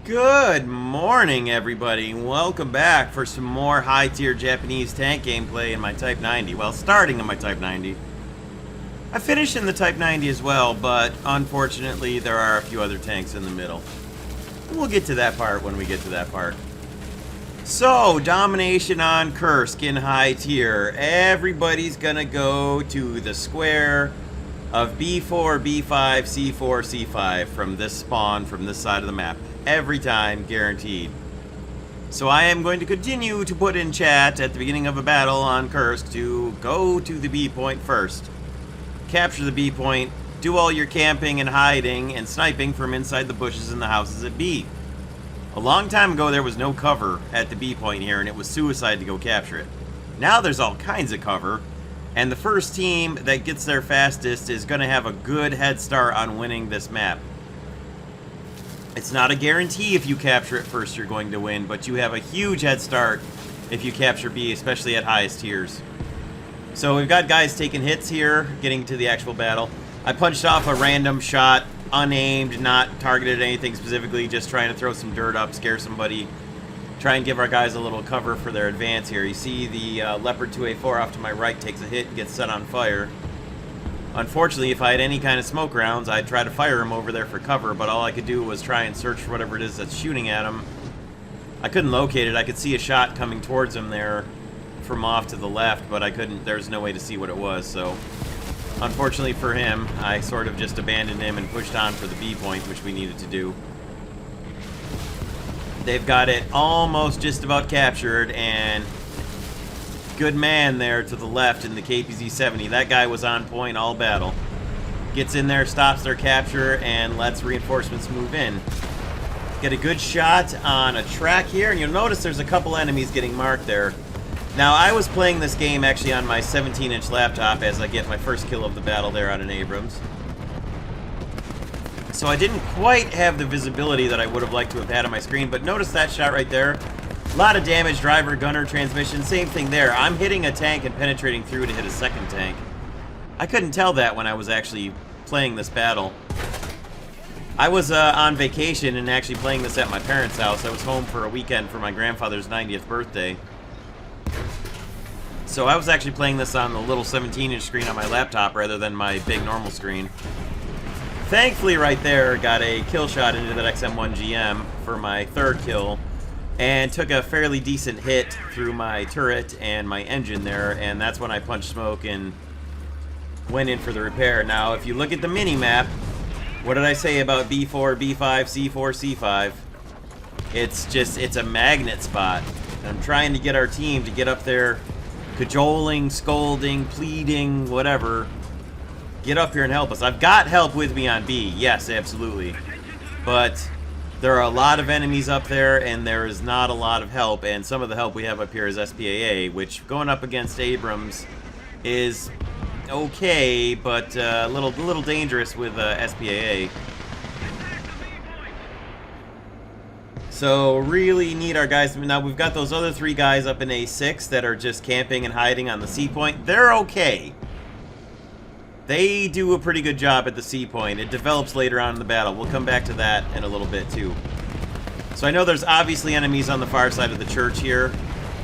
Good morning, everybody. Welcome back for some more high-tier Japanese tank gameplay in my Type 90. Well, starting in my Type 90. I finished in the Type 90 as well, but unfortunately there are a few other tanks in the middle. We'll get to that part when we get to that part. So, Domination on Kursk in high tier. Everybody's gonna go to the square of B4, B5, C4, C5 from this spawn, from this side of the map. Every time, guaranteed. So I am going to continue to put in chat at the beginning of a battle on Kursk to go to the B point first. Capture the B point, do all your camping and hiding and sniping from inside the bushes in the houses at B. A long time ago there was no cover at the B point here and it was suicide to go capture it. Now there's all kinds of cover, and the first team that gets there fastest is going to have a good head start on winning this map. It's not a guarantee if you capture it first you're going to win, but you have a huge head start if you capture B, especially at highest tiers. So we've got guys taking hits here, getting to the actual battle. I punched off a random shot, unaimed, not targeted at anything specifically, just trying to throw some dirt up, scare somebody, try and give our guys a little cover for their advance here. You see the Leopard 2A4 off to my right takes a hit and gets set on fire. Unfortunately, if I had any kind of smoke rounds, I'd try to fire him over there for cover, but all I could do was try and search for whatever it is that's shooting at him. I couldn't locate it. I could see a shot coming towards him there from off to the left, but I couldn't, there's no way to see what it was, so unfortunately for him, I sort of just abandoned him and pushed on for the B point, which we needed to do. They've got it almost just about captured, and good man there to the left in the KPZ-70. That guy was on point all battle. Gets in there, stops their capture, and lets reinforcements move in. Get a good shot on a track here, and you'll notice there's a couple enemies getting marked there. Now, I was playing this game actually on my 17-inch laptop as I get my first kill of the battle there on an Abrams. So I didn't quite have the visibility that I would have liked to have had on my screen, but notice that shot right there. A lot of damage, driver, gunner, transmission, same thing there. I'm hitting a tank and penetrating through to hit a second tank. I couldn't tell that when I was actually playing this battle. I was on vacation and actually playing this at my parents' house. I was home for a weekend for my grandfather's 90th birthday. So I was actually playing this on the little 17-inch screen on my laptop rather than my big normal screen. Thankfully right there, got a kill shot into that XM1 GM for my third kill. And took a fairly decent hit through my turret and my engine there, and that's when I punched smoke and went in for the repair. Now, if you look at the mini-map, what did I say about B4, B5, C4, C5? It's a magnet spot. I'm trying to get our team to get up there, cajoling, scolding, pleading, whatever. Get up here and help us. I've got help with me on B, yes, absolutely. But there are a lot of enemies up there, and there is not a lot of help, and some of the help we have up here is SPAA, which going up against Abrams is okay, but a little dangerous with SPAA. So really need our guys. Now we've got those other three guys up in A6 that are just camping and hiding on the C point. They're okay. They do a pretty good job at the C point. It develops later on in the battle. We'll come back to that in a little bit too. So I know there's obviously enemies on the far side of the church here.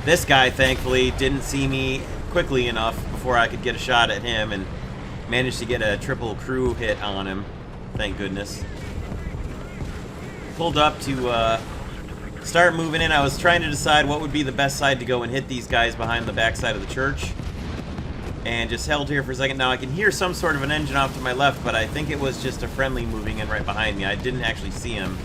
This guy, thankfully, didn't see me quickly enough before I could get a shot at him and managed to get a triple crew hit on him. Thank goodness. Pulled up to start moving in. I was trying to decide what would be the best side to go and hit these guys behind the back side of the church. And just held here for a second. Now I can hear some sort of an engine off to my left, but I think it was just a friendly moving in right behind me. I didn't actually see him.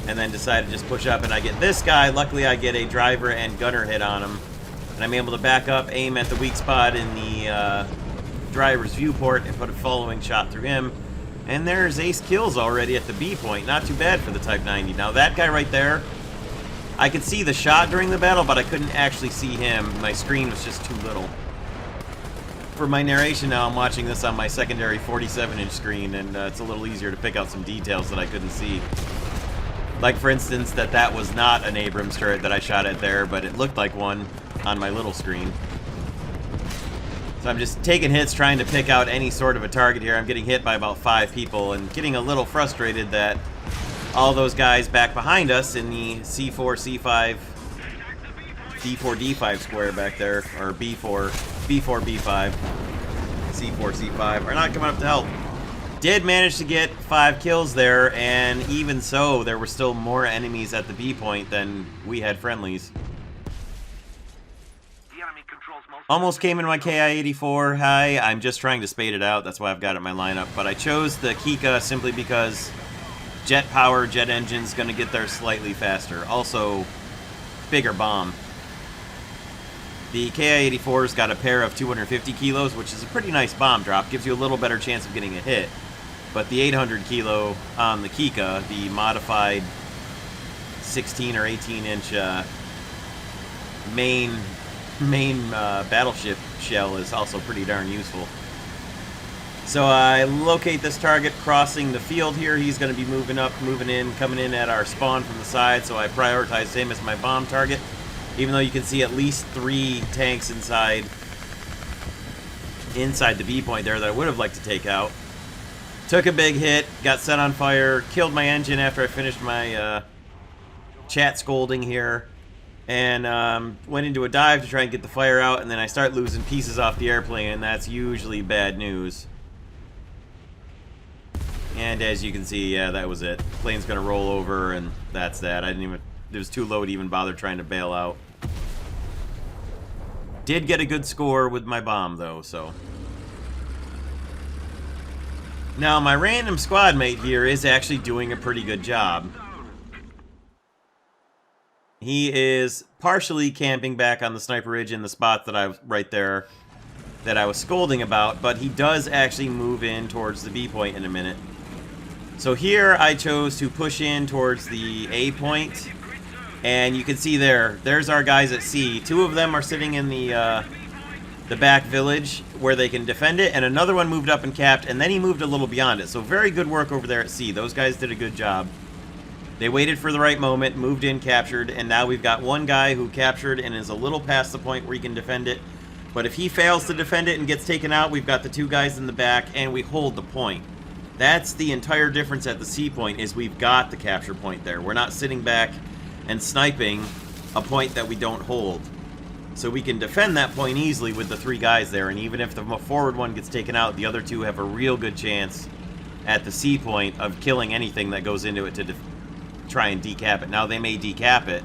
And then decided to just push up, and I get this guy. Luckily I get a driver and gunner hit on him. And I'm able to back up, aim at the weak spot in the driver's viewport, and put a following shot through him. And there's ace kills already at the B point. Not too bad for the Type 90. Now that guy right there, I could see the shot during the battle, but I couldn't actually see him. My screen was just too little. For my narration now, I'm watching this on my secondary 47-inch screen, and it's a little easier to pick out some details that I couldn't see. Like, for instance, that was not an Abrams turret that I shot at there, but it looked like one on my little screen. So I'm just taking hits, trying to pick out any sort of a target here. I'm getting hit by about 5 people and getting a little frustrated that all those guys back behind us in the C4, C5, D4, D5 square back there, or B4, B4, B5, C4, C5, are not coming up to help. Did manage to get 5 kills there, and even so, there were still more enemies at the B point than we had friendlies. Almost came in my KI-84. Hi, I'm just trying to spade it out. That's why I've got it in my lineup. But I chose the Kika simply because jet power, jet engine's going to get there slightly faster. Also, bigger bomb. The KI-84's got a pair of 250 kilos, which is a pretty nice bomb drop. Gives you a little better chance of getting a hit. But the 800 kilo on the Kika, the modified 16 or 18 inch main battleship shell is also pretty darn useful. So I locate this target crossing the field here. He's going to be moving up, moving in, coming in at our spawn from the side, so I prioritize him as my bomb target, even though you can see at least 3 tanks inside the B point there that I would have liked to take out. Took a big hit, got set on fire, killed my engine after I finished my chat scolding here, and went into a dive to try and get the fire out, and then I start losing pieces off the airplane, and that's usually bad news. And as you can see, yeah, that was it. Plane's gonna roll over, and that's that. It was too low to even bother trying to bail out. Did get a good score with my bomb, though, so. Now, my random squad mate here is actually doing a pretty good job. He is partially camping back on the sniper ridge in the spot that I was right there that I was scolding about, but he does actually move in towards the B point in a minute. So here I chose to push in towards the A point, and you can see there's our guys at C. 2 of them are sitting in the back village where they can defend it, and another one moved up and capped, and then he moved a little beyond it. So very good work over there at C. Those guys did a good job. They waited for the right moment, moved in, captured, and now we've got one guy who captured and is a little past the point where he can defend it. But if he fails to defend it and gets taken out, we've got the 2 guys in the back, and we hold the point. That's the entire difference at the C point, is we've got the capture point there. We're not sitting back and sniping a point that we don't hold. So we can defend that point easily with the 3 guys there, and even if the forward one gets taken out, the other 2 have a real good chance at the C point of killing anything that goes into it to try and decap it. Now, they may decap it,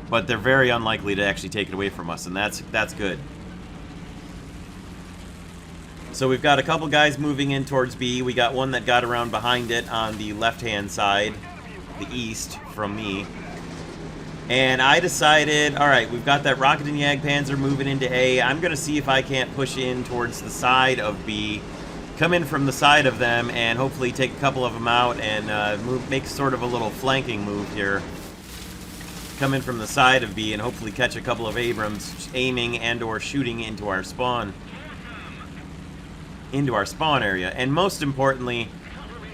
but they're very unlikely to actually take it away from us, and that's good. So we've got a couple guys moving in towards B. We got one that got around behind it on the left-hand side, the east, from me. And I decided, alright, we've got that rocket and Jagdpanzer moving into A. I'm going to see if I can't push in towards the side of B, come in from the side of them, and hopefully take a couple of them out and make sort of a little flanking move here. Come in from the side of B and hopefully catch a couple of Abrams aiming and or shooting into our spawn area. And most importantly,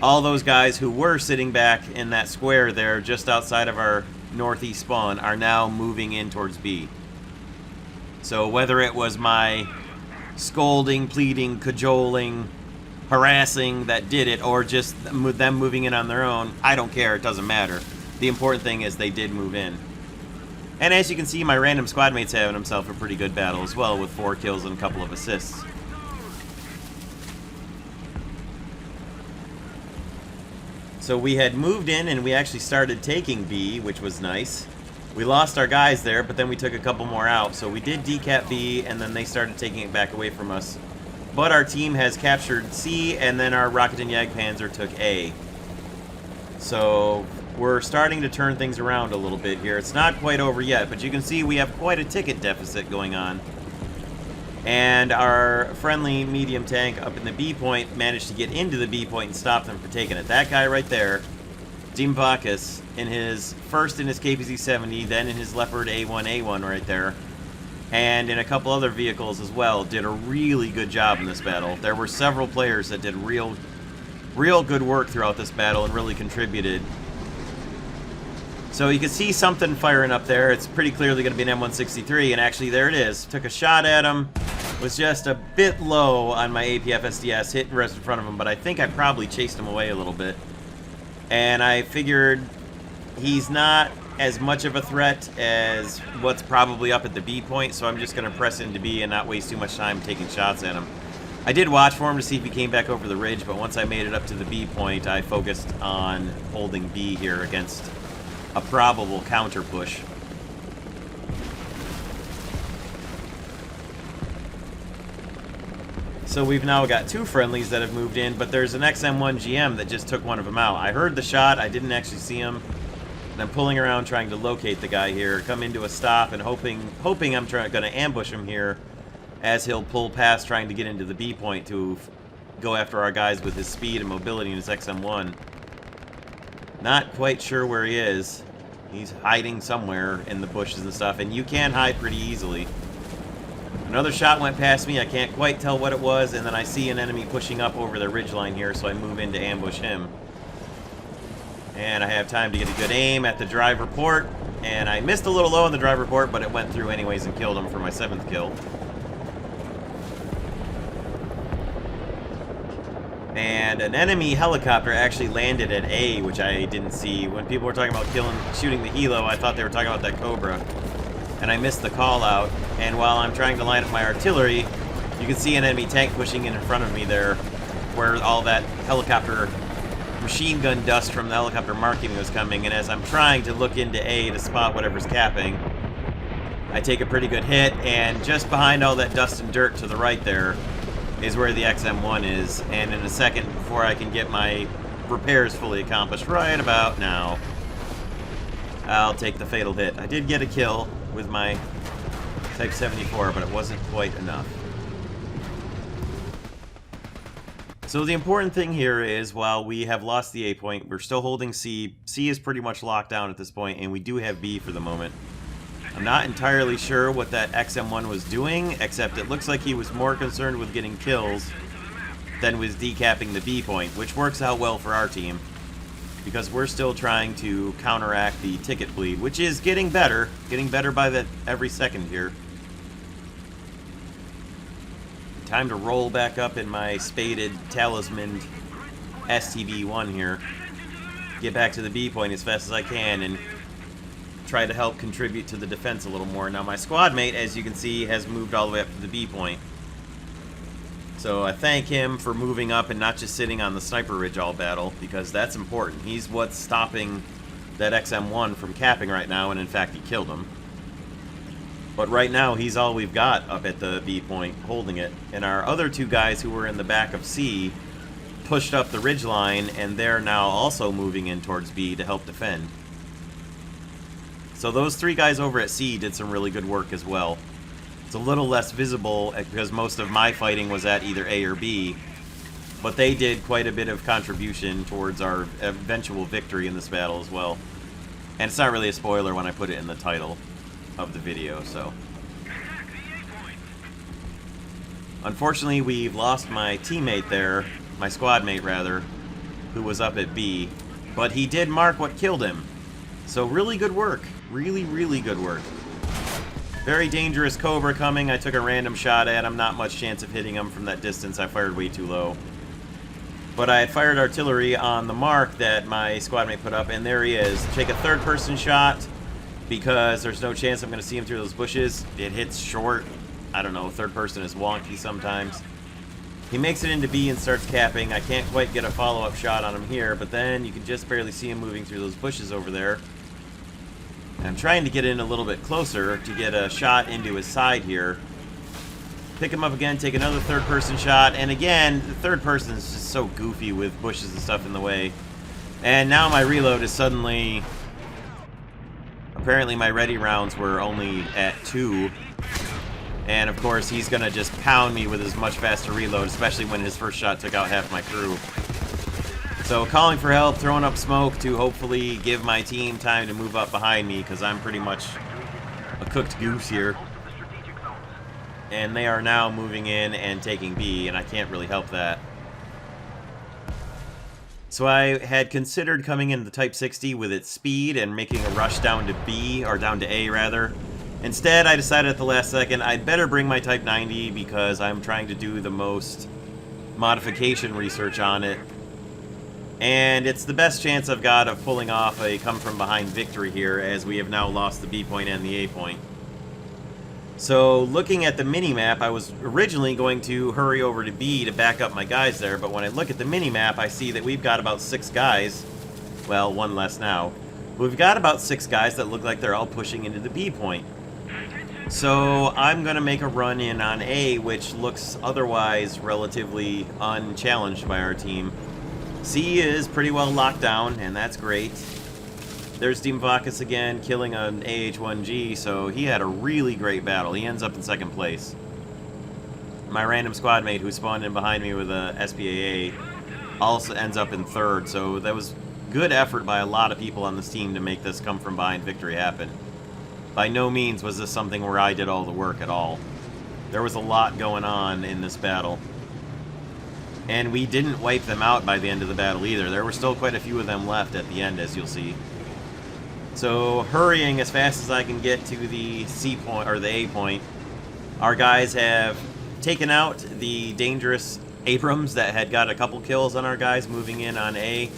all those guys who were sitting back in that square there just outside of our northeast spawn are now moving in towards B. So whether it was my scolding, pleading, cajoling, harassing that did it, or just them moving in on their own, I don't care, it doesn't matter. The important thing is they did move in. And as you can see, my random squad mate's having himself a pretty good battle as well, with 4 kills and a couple of assists. So we had moved in and we actually started taking B, which was nice. We lost our guys there, but then we took a couple more out. So we did decap B, and then they started taking it back away from us. But our team has captured C, and then our rocket and Jagdpanzer took A. So we're starting to turn things around a little bit here. It's not quite over yet, but you can see we have quite a ticket deficit going on. And our friendly medium tank up in the B point managed to get into the B point and stop them from taking it. That guy right there, Dimbakis, first in his KPZ-70, then in his Leopard A1A1 right there, and in a couple other vehicles as well, did a really good job in this battle. There were several players that did real good work throughout this battle and really contributed. So you can see something firing up there. It's pretty clearly going to be an M163, and actually there it is. Took a shot at him. Was just a bit low on my APF SDS, hit and rest in front of him, but I think I probably chased him away a little bit. And I figured he's not as much of a threat as what's probably up at the B point, so I'm just going to press into B and not waste too much time taking shots at him. I did watch for him to see if he came back over the ridge, but once I made it up to the B point, I focused on holding B here against a probable counter push. So we've now got two friendlies that have moved in, but there's an XM1 GM that just took one of them out. I heard the shot, I didn't actually see him, and I'm pulling around trying to locate the guy here, come into a stop, and hoping I'm going to ambush him here as he'll pull past trying to get into the B point to go after our guys with his speed and mobility in his XM1. Not quite sure where he is. He's hiding somewhere in the bushes and stuff, and you can hide pretty easily. Another shot went past me, I can't quite tell what it was, and then I see an enemy pushing up over the ridgeline here, so I move in to ambush him. And I have time to get a good aim at the driver port, and I missed a little low on the driver port, but it went through anyways and killed him for my 7th kill. And an enemy helicopter actually landed at A, which I didn't see. When people were talking about shooting the helo, I thought they were talking about that Cobra. And I missed the call out, and while I'm trying to line up my artillery, you can see an enemy tank pushing in front of me there, where all that helicopter machine gun dust from the helicopter marking was coming, and as I'm trying to look into A to spot whatever's capping, I take a pretty good hit, and just behind all that dust and dirt to the right there is where the XM1 is, and in a second, before I can get my repairs fully accomplished, right about now, I'll take the fatal hit. I did get a kill with my Type 74, but it wasn't quite enough. So the important thing here is, while we have lost the A point, we're still holding C. C is pretty much locked down at this point, and we do have B for the moment. I'm not entirely sure what that XM1 was doing, except it looks like he was more concerned with getting kills than with decapping the B point, which works out well for our team, because we're still trying to counteract the ticket bleed, which is getting better by every second here. Time to roll back up in my spaded, talismaned STB-1 here. Get back to the B point as fast as I can and try to help contribute to the defense a little more. Now my squad mate, as you can see, has moved all the way up to the B point. So I thank him for moving up and not just sitting on the sniper ridge all battle, because that's important. He's what's stopping that XM1 from capping right now, and in fact he killed him. But right now he's all we've got up at the B point holding it, and our other two guys who were in the back of C pushed up the ridge line, and they're now also moving in towards B to help defend. So those three guys over at C did some really good work as well. It's a little less visible because most of my fighting was at either A or B, but they did quite a bit of contribution towards our eventual victory in this battle as well. And it's not really a spoiler when I put it in the title of the video, so. Unfortunately, we've lost my teammate there, my squad mate rather, who was up at B, but he did mark what killed him. So really good work. Really, really good work. Very dangerous Cobra coming. I took a random shot at him. Not much chance of hitting him from that distance. I fired way too low. But I had fired artillery on the mark that my squad mate put up, and there he is. Take a third-person shot because there's no chance I'm going to see him through those bushes. It hits short. I don't know. Third person is wonky sometimes. He makes it into B and starts capping. I can't quite get a follow-up shot on him here, but then you can just barely see him moving through those bushes over there. And I'm trying to get in a little bit closer to get a shot into his side here. Pick him up again, take another third-person shot, and again, the third person is just so goofy with bushes and stuff in the way. And now my reload is suddenly... Apparently my ready rounds were only at 2. And of course, he's gonna just pound me with his much faster reload, especially when his first shot took out half my crew. So calling for help, throwing up smoke to hopefully give my team time to move up behind me, because I'm pretty much a cooked goose here. And they are now moving in and taking B, and I can't really help that. So I had considered coming into the Type 60 with its speed and making a rush down to B, or down to A rather. Instead, I decided at the last second I'd better bring my Type 90 because I'm trying to do the most modification research on it And it's the best chance I've got of pulling off a come-from-behind victory here, as we have now lost the B point and the A point. So, looking at the mini-map, I was originally going to hurry over to B to back up my guys there, but when I look at the mini-map, I see that we've got about 6 guys. Well, one less now. We've got about 6 guys that look like they're all pushing into the B point. So, I'm going to make a run in on A, which looks otherwise relatively unchallenged by our team. C is pretty well locked down, and that's great. There's Dimvakas again, killing an AH-1G, so he had a really great battle. He ends up in 2nd place. My random squad mate who spawned in behind me with a SPAA also ends up in 3rd, so that was good effort by a lot of people on this team to make this come-from-behind victory happen. By no means was this something where I did all the work at all. There was a lot going on in this battle. And we didn't wipe them out by the end of the battle either. There were still quite a few of them left at the end, as you'll see. So, hurrying as fast as I can get to the C point, or the A point, our guys have taken out the dangerous Abrams that had got a couple kills on our guys moving in on A.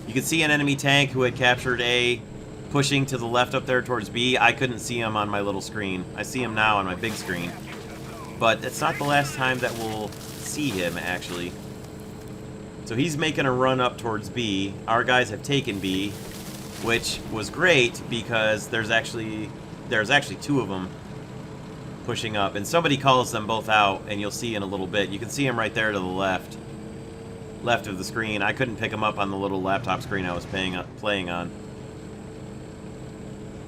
You can see an enemy tank who had captured A pushing to the left up there towards B. I couldn't see him on my little screen. I see him now on my big screen. But it's not the last time that we'll see him, actually. So he's making a run up towards B. Our guys have taken B, which was great because there's actually 2 of them pushing up. And somebody calls them both out, and you'll see in a little bit. You can see him right there to the left of the screen. I couldn't pick him up on the little laptop screen I was playing on.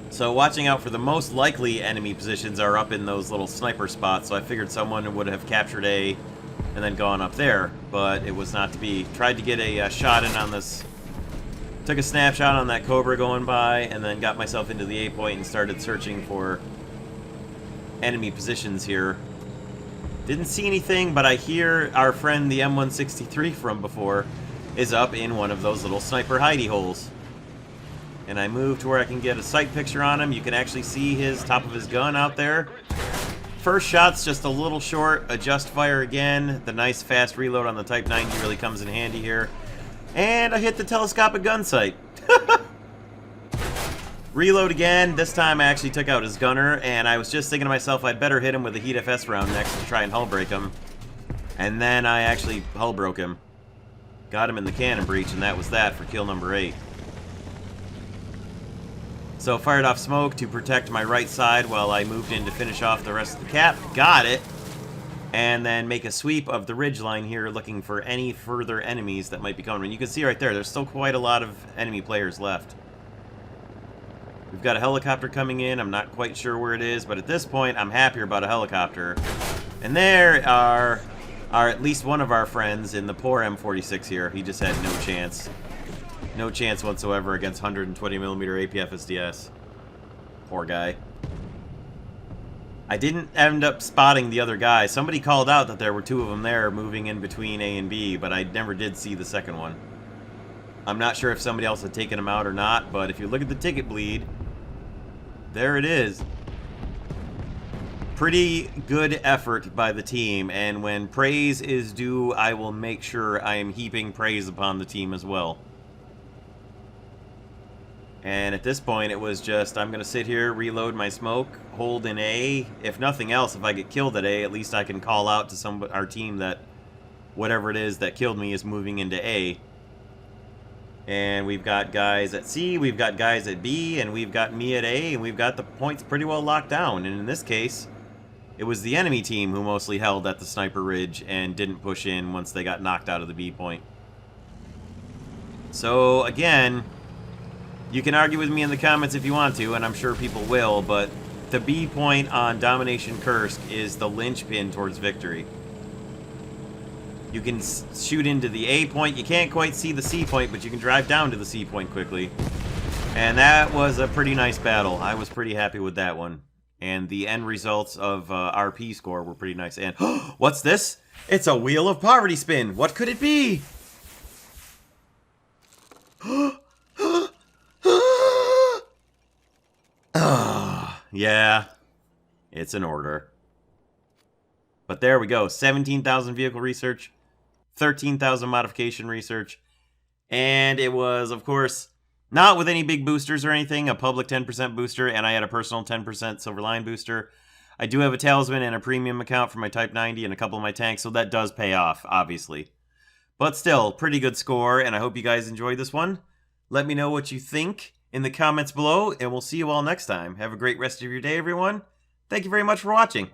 So watching out for the most likely enemy positions are up in those little sniper spots, so I figured someone would have captured A and then gone up there, but it was not to be. Tried to get a shot in on this. Took a snapshot on that Cobra going by, and then got myself into the A point and started searching for enemy positions here. Didn't see anything, but I hear our friend the M163 from before is up in one of those little sniper hidey holes. And I move to where I can get a sight picture on him. You can actually see his top of his gun out there. First shot's just a little short. Adjust fire again. The nice fast reload on the Type 90 really comes in handy here. And I hit the telescopic gun sight. Reload again. This time I actually took out his gunner, and I was just thinking to myself I'd better hit him with a Heat FS round next to try and hull break him. And then I actually hull broke him. Got him in the cannon breach, and that was that for kill number 8. So fired off smoke to protect my right side while I moved in to finish off the rest of the cap. Got it! And then make a sweep of the ridgeline here, looking for any further enemies that might be coming. And you can see right there, there's still quite a lot of enemy players left. We've got a helicopter coming in. I'm not quite sure where it is, but at this point, I'm happier about a helicopter. And there are at least one of our friends in the poor M46 here. He just had no chance. No chance whatsoever against 120mm APF SDS. Poor guy. I didn't end up spotting the other guy. Somebody called out that there were 2 of them there moving in between A and B, but I never did see the second one. I'm not sure if somebody else had taken him out or not, but if you look at the ticket bleed, there it is. Pretty good effort by the team, and when praise is due, I will make sure I am heaping praise upon the team as well. And at this point, it was just, I'm going to sit here, reload my smoke, hold in A. If nothing else, if I get killed at A, at least I can call out to our team that whatever it is that killed me is moving into A. And we've got guys at C, we've got guys at B, and we've got me at A, and we've got the points pretty well locked down. And in this case, it was the enemy team who mostly held at the sniper ridge and didn't push in once they got knocked out of the B point. So, again, you can argue with me in the comments if you want to, and I'm sure people will, but the B point on Domination Kursk is the linchpin towards victory. You can shoot into the A point. You can't quite see the C point, but you can drive down to the C point quickly. And that was a pretty nice battle. I was pretty happy with that one. And the end results of RP score were pretty nice. And what's this? It's a Wheel of Poverty spin. What could it be? Yeah, it's an order. But there we go. 17,000 vehicle research, 13,000 modification research, And it was, of course, not with any big boosters or anything, a public 10% booster, and I had a personal 10% Silverline booster. I do have a Talisman and a premium account for my Type 90 and a couple of my tanks, so that does pay off, obviously. But still, pretty good score, and I hope you guys enjoyed this one. Let me know what you think in the comments below, and we'll see you all next time. Have a great rest of your day, everyone. Thank you very much for watching.